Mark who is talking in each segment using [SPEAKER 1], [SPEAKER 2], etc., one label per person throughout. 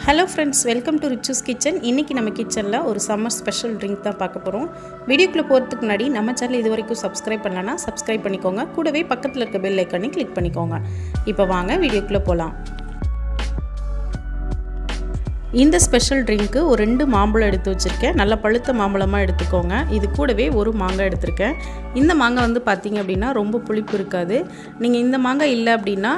[SPEAKER 1] Hello friends, welcome to Richu's Kitchen. இன்னைக்கு நம்ம கிச்சன்ல ஒரு சம்மர் ஸ்பெஷல் ட்ரிங்க் தான் பார்க்க போறோம். வீடியோக்குள்ள போறதுக்கு முன்னாடி நம்ம சேனல் இதுவரைக்கும் Subscribe பண்ணலனா Subscribe பண்ணிக்கோங்க. கூடவே பக்கத்துல இருக்க பெல் ஐகானை கிளிக் பண்ணிக்கோங்க. இப்போ வாங்க வீடியோக்குள்ள போலாம். இந்த ஸ்பெஷல் ட்ரிங்க்கு ஒரு 2 மாம்பழம் எடுத்து வச்சிருக்கேன். நல்ல பழுத்த மாம்பழமா எடுத்துக்கோங்க. இது கூடவே ஒரு மாங்காய் எடுத்துர்க்கேன். இந்த மாங்காய் வந்து பாத்தீங்க அப்படினா ரொம்ப புளிப்பு இருக்காது. நீங்க இந்த மாங்காய் இல்ல அப்படினா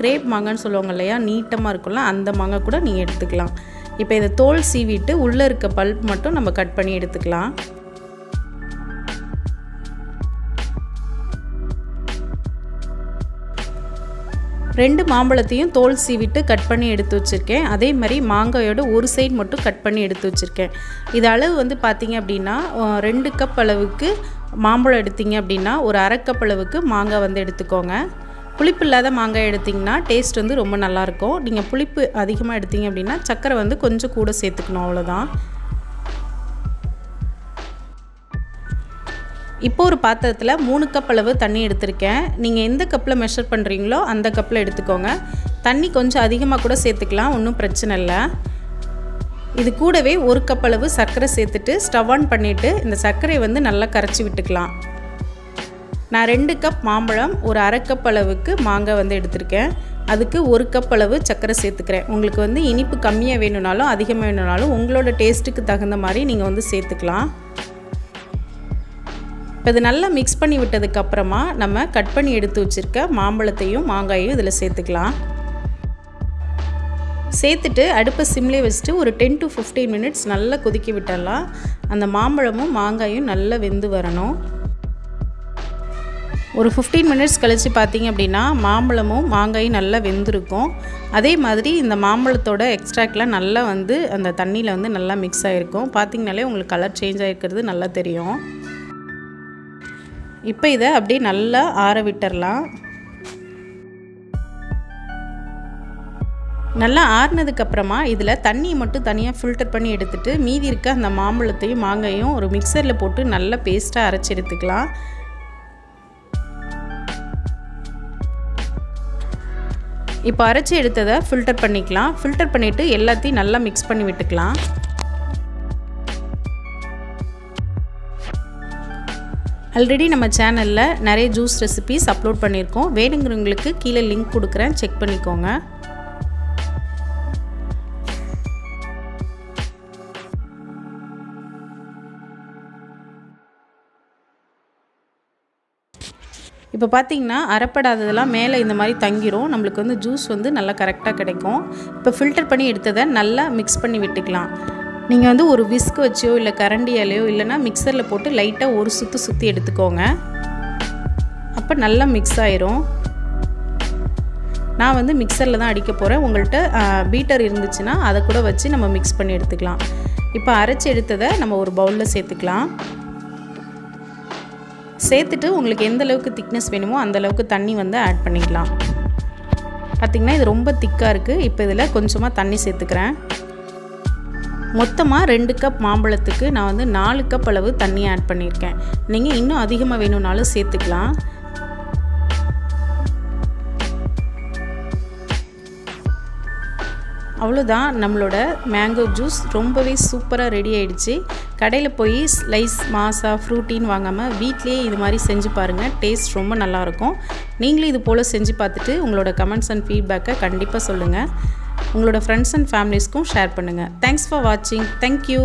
[SPEAKER 1] கிரேப் மாங்கான்னு சொல்லுவாங்க இல்லையா, நீட்டமா இருக்கும்ல, அந்த மாங்காய் கூட நீங்க எடுத்துக்கலாம். இப்போ இத தோல் சீவிட்டு உள்ள இருக்க பல்ப் மட்டும் நம்ம கட் பண்ணி எடுத்துக்கலாம். ரெண்டு மாம்பழத்தையும் தோல் சீவிட்டு கட் பண்ணி எடுத்து வச்சிருக்கேன். அதே மாதிரி மாங்காயோட ஒரு சைடு மட்டும் கட் பண்ணி எடுத்து வச்சிருக்கேன். இது அளவு வந்து பாத்தீங்க அப்படினா 2 கப் அளவுக்கு மாம்பழம் எடுத்தீங்க அப்படினா ஒரு 1/2 கப் அளவுக்கு மாங்காய் வந்து எடுத்துக்கோங்க. புளிப்பு இல்லாத மாங்காய் எடுத்தீங்கன்னா டேஸ்ட் வந்து ரொம்ப நல்லா இருக்கும். நீங்க புளிப்பு அதிகமா எடுத்தீங்க அப்படினா சக்கரை வந்து கொஞ்சம் கூட சேர்த்துக்கணும், அவ்வளவுதான். இப்போ ஒரு பாத்திரத்துல 3 கப் அளவு தண்ணி எடுத்துர்க்கேன். நீங்க எந்த கப்ல மெஷர் பண்றீங்களோ அந்த கப்ல எடுத்துக்கோங்க. தண்ணி கொஞ்சம் அதிகமா கூட சேர்த்துக்கலாம், ஒண்ணும் பிரச்சனை இல்ல. இது கூடவே 1 கப் அளவு சர்க்கரை சேர்த்துட்டு ஸ்டவ் ஆன் பண்ணிட்டு இந்த சர்க்கரையை வந்து நல்லா கரைச்சி விட்டுக்கலாம். நான் 2 கப் மாம்பழம் ஒரு 1/2 கப் அளவுக்கு மாங்காய் வந்து எடுத்துர்க்கேன். அதுக்கு 1 கப் அளவு சர்க்கரை சேர்த்துக்கிறேன். உங்களுக்கு வந்து இனிப்பு கம்மியா வேணும்னாலும் அதிகமா வேணும்னாலும் உங்களோட டேஸ்ட்டுக்கு தகுந்த மாதிரி நீங்க வந்து சேர்த்துக்கலாம். இப்போ இது நல்லா மிக்ஸ் பண்ணி விட்டதுக்கு அப்புறமா நம்ம கட் பண்ணி எடுத்து வச்சிருக்க மாம்பழத்தையும் மாங்காயையும் இதில் சேர்த்துக்கலாம். சேர்த்துட்டு அடுப்பை சிம்லே வச்சுட்டு ஒரு 10 to 15 மினிட்ஸ் நல்லா கொதிக்க விட்டுடலாம். அந்த மாம்பழமும் மாங்காயும் நல்லா வெந்து வரணும். ஒரு 15 மினிட்ஸ் கழிச்சு பார்த்தீங்க அப்படின்னா மாம்பழமும் மாங்காயும் நல்லா வெந்திருக்கும். அதே மாதிரி இந்த மாம்பழத்தோட எக்ஸ்ட்ராக்ட்லாம் நல்லா வந்து அந்த தண்ணியில் வந்து நல்லா மிக்ஸ் ஆகிருக்கும். பார்த்தீங்கனாலே உங்களுக்கு கலர் சேஞ்ச் ஆகிருக்கிறது நல்லா தெரியும். இப்போ இதை அப்படியே நல்லா ஆற விட்டுறலாம். நல்லா ஆறுனதுக்கு அப்புறமா இதில் தண்ணியை மட்டும் தனியாக ஃபில்டர் பண்ணி எடுத்துட்டு மீதி இருக்க அந்த மாம்பழத்தையும் மாங்காயும் ஒரு மிக்சரில் போட்டு நல்லா பேஸ்ட்டாக அரைச்சி எடுத்துக்கலாம். இப்போ அரைச்சி எடுத்ததை ஃபில்டர் பண்ணிக்கலாம். ஃபில்டர் பண்ணிவிட்டு எல்லாத்தையும் நல்லா மிக்ஸ் பண்ணி விட்டுக்கலாம். ஆல்ரெடி நம்ம சேனலில் நிறைய ஜூஸ் ரெசிபீஸ் அப்லோட் பண்ணியிருக்கோம். வேணுங்கிறவங்களுக்கு கீழே லிங்க் கொடுக்குறேன், செக் பண்ணிக்கோங்க. இப்போ பார்த்தீங்கன்னா அரைப்படாததெல்லாம் மேலே இந்த மாதிரி தங்கிரும். நம்மளுக்கு வந்து ஜூஸ் வந்து நல்லா கரெக்டாக கிடைக்கும். இப்போ ஃபில்டர் பண்ணி எடுத்ததை நல்லா மிக்ஸ் பண்ணி விட்டுக்கலாம். நீங்கள் வந்து ஒரு விஸ்க் வச்சோ இல்லை கரண்டியாலையோ இல்லைனா மிக்சரில் போட்டு லைட்டாக ஒரு சுற்றி எடுத்துக்கோங்க. அப்போ நல்லா மிக்ஸ் ஆயிரும். நான் வந்து மிக்சரில் தான் அடிக்க போகிறேன். உங்கள்கிட்ட பீட்டர் இருந்துச்சுன்னா அதை கூட வச்சு நம்ம மிக்ஸ் பண்ணி எடுத்துக்கலாம். இப்போ அரைச்சி எடுத்ததை நம்ம ஒரு பவுலில் சேர்த்துக்கலாம். சேர்த்துட்டு உங்களுக்கு எந்த அளவுக்கு திக்னஸ் வேணுமோ அந்த அளவுக்கு தண்ணி வந்து ஆட் பண்ணிக்கலாம். பார்த்திங்கன்னா இது ரொம்ப திக்காக இருக்குது. இப்போ இதில் கொஞ்சமாக தண்ணி சேர்த்துக்கிறேன். மொத்தமாக 2 கப் மாம்பழத்துக்கு நான் வந்து 4 கப் அளவு தண்ணி ஆட் பண்ணியிருக்கேன். நீங்கள் இன்னும் அதிகமாக வேணும்னாலும் சேர்த்துக்கலாம். அவ்வளோதான், நம்மளோட மேங்கோ ஜூஸ் ரொம்பவே சூப்பராக ரெடி ஆகிடுச்சு. கடையில் போய் ஸ்லைஸ் மாசா ஃப்ரூட்டின்னு வாங்காமல் வீட்லேயே இது மாதிரி செஞ்சு பாருங்கள். டேஸ்ட் ரொம்ப நல்லாயிருக்கும். நீங்களும் இது போல் செஞ்சு பார்த்துட்டு உங்களோட கமெண்ட்ஸ் அண்ட் ஃபீட்பேக்கை கண்டிப்பாக சொல்லுங்கள். உங்களோட ஃப்ரெண்ட்ஸ் அண்ட் ஃபேமிலிஸ்க்கும் ஷேர் பண்ணுங்கள். தேங்க்ஸ் ஃபார் வாட்சிங். தேங்க்யூ.